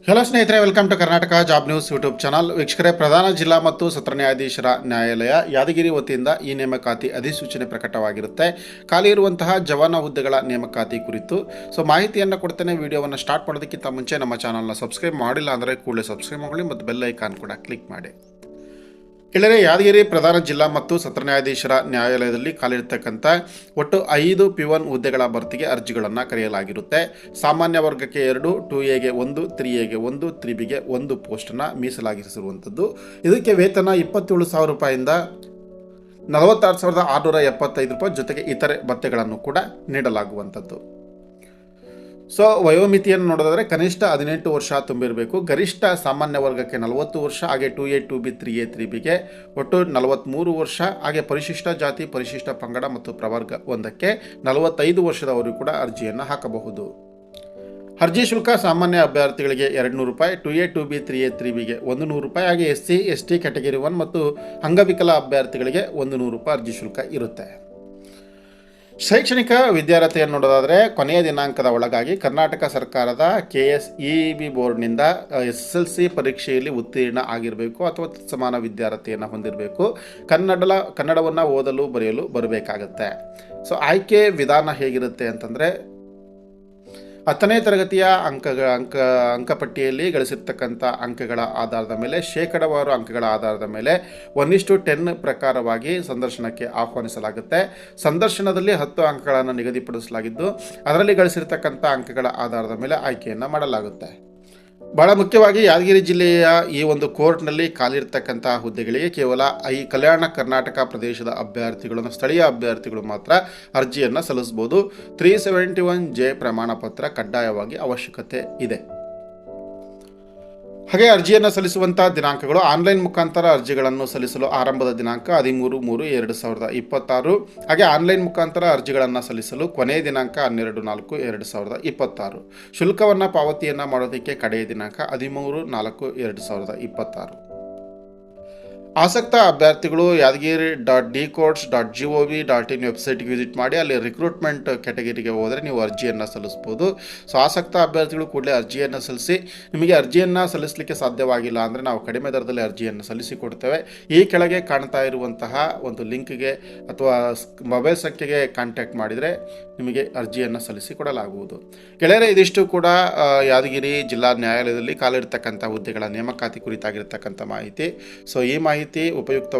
Hello ಸ್ನೇಹಿತರೆ, welcome to Karnataka job news YouTube channel. ವೀಕ್ಷಕರೇ, ಪ್ರಧಾನ ಜಿಲ್ಲಾ ಮತ್ತು ಸತ್ರ ನ್ಯಾಯಾಧೀಶರ ನ್ಯಾಯಾಲಯ ಯಾದಗಿರಿ ವತಿಯಿಂದ ಈ ನೇಮಕಾತಿ ಅಧಿಸೂಚನೆ ಪ್ರಕಟವಾಗಿರುತ್ತೆ. ಖಾಲಿ ಇರುವಂತಹ ಜವಾನ ಹುದ್ದೆಗಳ ನೇಮಕಾತಿ ಕುರಿತು ಮಾಹಿತಿಯನ್ನು ಕೊಡ್ತೇನೆ. ವಿಡಿಯೋವನ್ನು ಸ್ಟಾರ್ಟ್ ಮಾಡೋದಕ್ಕಿಂತ ಮುಂಚೆ ನಮ್ಮ ಚಾನಲ್ನ ಸಬ್ಸ್ಕ್ರೈಬ್ ಮಾಡಿಲ್ಲ ಅಂದರೆ ಕೂಡಲೇ ಸಬ್ಸ್ಕ್ರೈಬ್ ಮಾಡಿ ಮತ್ತು ಬೆಲ್ ಐಕಾನ್ ಕೂಡ ಕ್ಲಿಕ್ ಮಾಡಿ. ಕೆಳಗೆ ಯಾದಗಿರಿ ಪ್ರಧಾನ ಜಿಲ್ಲಾ ಮತ್ತು ಸತ್ರ ನ್ಯಾಯಾಧೀಶರ ನ್ಯಾಯಾಲಯದಲ್ಲಿ ಖಾಲಿರ್ತಕ್ಕಂಥ ಒಟ್ಟು 5 P1 ಹುದ್ದೆಗಳ ಭರ್ತಿಗೆ ಅರ್ಜಿಗಳನ್ನು ಕರೆಯಲಾಗಿರುತ್ತೆ. ಸಾಮಾನ್ಯ ವರ್ಗಕ್ಕೆ 2, 2A ಗೆ 1, 3A ಗೆ 1, 3B ಗೆ 1 ಪೋಸ್ಟನ್ನು ಮೀಸಲಾಗಿರಿಸಿರುವಂಥದ್ದು. ಇದಕ್ಕೆ ವೇತನ 27,000 ರೂಪಾಯಿಂದ 46,675 ರೂಪಾಯಿ ಜೊತೆಗೆ ಇತರೆ ಭತ್ಯೆಗಳನ್ನು ಕೂಡ ನೀಡಲಾಗುವಂಥದ್ದು. ವಯೋಮಿತಿಯನ್ನು ನೋಡೋದಾದರೆ ಕನಿಷ್ಠ 18 ವರ್ಷ ತುಂಬಿರಬೇಕು. ಗರಿಷ್ಠ ಸಾಮಾನ್ಯ ವರ್ಗಕ್ಕೆ 40 ವರ್ಷ, ಹಾಗೆ 2A, 2B, 3A, 3Bಗೆ ಒಟ್ಟು 43 ವರ್ಷ, ಹಾಗೆ ಪರಿಶಿಷ್ಟ ಜಾತಿ, ಪರಿಶಿಷ್ಟ ಪಂಗಡ ಮತ್ತು ಪ್ರವರ್ಗ 1ಕ್ಕೆ 45 ವರ್ಷದವರು ಕೂಡ ಅರ್ಜಿಯನ್ನು ಹಾಕಬಹುದು. ಅರ್ಜಿ ಶುಲ್ಕ ಸಾಮಾನ್ಯ ಅಭ್ಯರ್ಥಿಗಳಿಗೆ 200 ರೂಪಾಯಿ, 2A, 2B, 3A, 3Bಗೆ 100 ರೂಪಾಯಿ, ಹಾಗೆ SC, ST ಕ್ಯಾಟಗರಿ 1 ಮತ್ತು ಅಂಗವಿಕಲ ಅಭ್ಯರ್ಥಿಗಳಿಗೆ 100 ರೂಪಾಯಿ ಅರ್ಜಿ ಶುಲ್ಕ ಇರುತ್ತೆ. ಶೈಕ್ಷಣಿಕ ವಿದ್ಯಾರ್ಹತೆಯನ್ನು ನೋಡೋದಾದರೆ ಕೊನೆಯ ದಿನಾಂಕದ ಒಳಗಾಗಿ ಕರ್ನಾಟಕ ಸರ್ಕಾರದ KSEB ಬೋರ್ಡ್ನಿಂದ SSLC ಪರೀಕ್ಷೆಯಲ್ಲಿ ಉತ್ತೀರ್ಣ ಆಗಿರಬೇಕು ಅಥವಾ ಸಮಾನ ವಿದ್ಯಾರ್ಹತೆಯನ್ನು ಹೊಂದಿರಬೇಕು. ಕನ್ನಡವನ್ನು ಓದಲು ಬರೆಯಲು ಬರಬೇಕಾಗತ್ತೆ. ಆಯ್ಕೆ ವಿಧಾನ ಹೇಗಿರುತ್ತೆ ಅಂತಂದರೆ 10ನೇ ತರಗತಿಯ ಅಂಕಪಟ್ಟಿಯಲ್ಲಿ ಗಳಿಸಿರ್ತಕ್ಕಂಥ ಅಂಕಗಳ ಆಧಾರದ ಮೇಲೆ, ಶೇಕಡಾವಾರು ಅಂಕಗಳ ಆಧಾರದ ಮೇಲೆ 1:10 ಪ್ರಕಾರವಾಗಿ ಸಂದರ್ಶನಕ್ಕೆ ಆಹ್ವಾನಿಸಲಾಗುತ್ತೆ. ಸಂದರ್ಶನದಲ್ಲಿ 10 ಅಂಕಗಳನ್ನು ನಿಗದಿಪಡಿಸಲಾಗಿದ್ದು ಅದರಲ್ಲಿ ಗಳಿಸಿರ್ತಕ್ಕಂಥ ಅಂಕಗಳ ಆಧಾರದ ಮೇಲೆ ಆಯ್ಕೆಯನ್ನು ಮಾಡಲಾಗುತ್ತೆ. ಬಹಳ ಮುಖ್ಯವಾಗಿ ಯಾದಗಿರಿ ಜಿಲ್ಲೆಯ ಈ ಒಂದು ಕೋರ್ಟ್ನಲ್ಲಿ ಖಾಲಿರ್ತಕ್ಕಂಥ ಹುದ್ದೆಗಳಿಗೆ ಕೇವಲ ಈ ಕಲ್ಯಾಣ ಕರ್ನಾಟಕ ಪ್ರದೇಶದ ಅಭ್ಯರ್ಥಿಗಳನ್ನು, ಸ್ಥಳೀಯ ಅಭ್ಯರ್ಥಿಗಳು ಮಾತ್ರ ಅರ್ಜಿಯನ್ನು ಸಲ್ಲಿಸಬಹುದು. 371J ಪ್ರಮಾಣ ಪತ್ರ ಕಡ್ಡಾಯವಾಗಿ ಅವಶ್ಯಕತೆ ಇದೆ. ಹಾಗೆ ಅರ್ಜಿಯನ್ನು ಸಲ್ಲಿಸುವಂಥ ದಿನಾಂಕಗಳು: ಆನ್ಲೈನ್ ಮುಖಾಂತರ ಅರ್ಜಿಗಳನ್ನು ಸಲ್ಲಿಸಲು ಆರಂಭದ ದಿನಾಂಕ 13/3/2026. ಹಾಗೆ ಆನ್ಲೈನ್ ಮುಖಾಂತರ ಅರ್ಜಿಗಳನ್ನು ಸಲ್ಲಿಸಲು ಕೊನೆಯ ದಿನಾಂಕ 12/4/2026. ಶುಲ್ಕವನ್ನು ಪಾವತಿಯನ್ನು ಮಾಡೋದಕ್ಕೆ ಕಡೆಯ ದಿನಾಂಕ 13/4/2026. ಆಸಕ್ತ ಅಭ್ಯರ್ಥಿಗಳು yadgiri.dcourts.gov.in ವೆಬ್ಸೈಟ್ಗೆ ವಿಸಿಟ್ ಮಾಡಿ ಅಲ್ಲಿ ರಿಕ್ರೂಟ್ಮೆಂಟ್ ಕ್ಯಾಟಗರಿಗೆ ಹೋದರೆ ನೀವು ಅರ್ಜಿಯನ್ನು ಸಲ್ಲಿಸ್ಬೋದು. ಆಸಕ್ತ ಅಭ್ಯರ್ಥಿಗಳು ಕೂಡಲೇ ಅರ್ಜಿಯನ್ನು ಸಲ್ಲಿಸಿ. ನಿಮಗೆ ಅರ್ಜಿಯನ್ನು ಸಲ್ಲಿಸಲಿಕ್ಕೆ ಸಾಧ್ಯವಾಗಿಲ್ಲ ಅಂದರೆ ನಾವು ಕಡಿಮೆ ದರದಲ್ಲಿ ಅರ್ಜಿಯನ್ನು ಸಲ್ಲಿಸಿಕೊಡ್ತೇವೆ. ಈ ಕೆಳಗೆ ಕಾಣ್ತಾ ಇರುವಂತಹ ಒಂದು ಲಿಂಕ್ಗೆ ಅಥವಾ ಮೊಬೈಲ್ ಸಂಖ್ಯೆಗೆ ಕಾಂಟ್ಯಾಕ್ಟ್ ಮಾಡಿದರೆ ನಿಮಗೆ ಅರ್ಜಿಯನ್ನು ಸಲ್ಲಿಸಿಕೊಡಲಾಗುವುದು. ಗೆಳೆಯರೆ, ಇದಿಷ್ಟು ಕೂಡ ಯಾದಗಿರಿ ಜಿಲ್ಲಾ ನ್ಯಾಯಾಲಯದಲ್ಲಿ ಖಾಲಿರ್ತಕ್ಕಂಥ ಹುದ್ದೆಗಳ ನೇಮಕಾತಿ ಕುರಿತಾಗಿರ್ತಕ್ಕಂಥ ಮಾಹಿತಿ. ಈ ಮಾಹಿತಿ ಉಪಯುಕ್ತ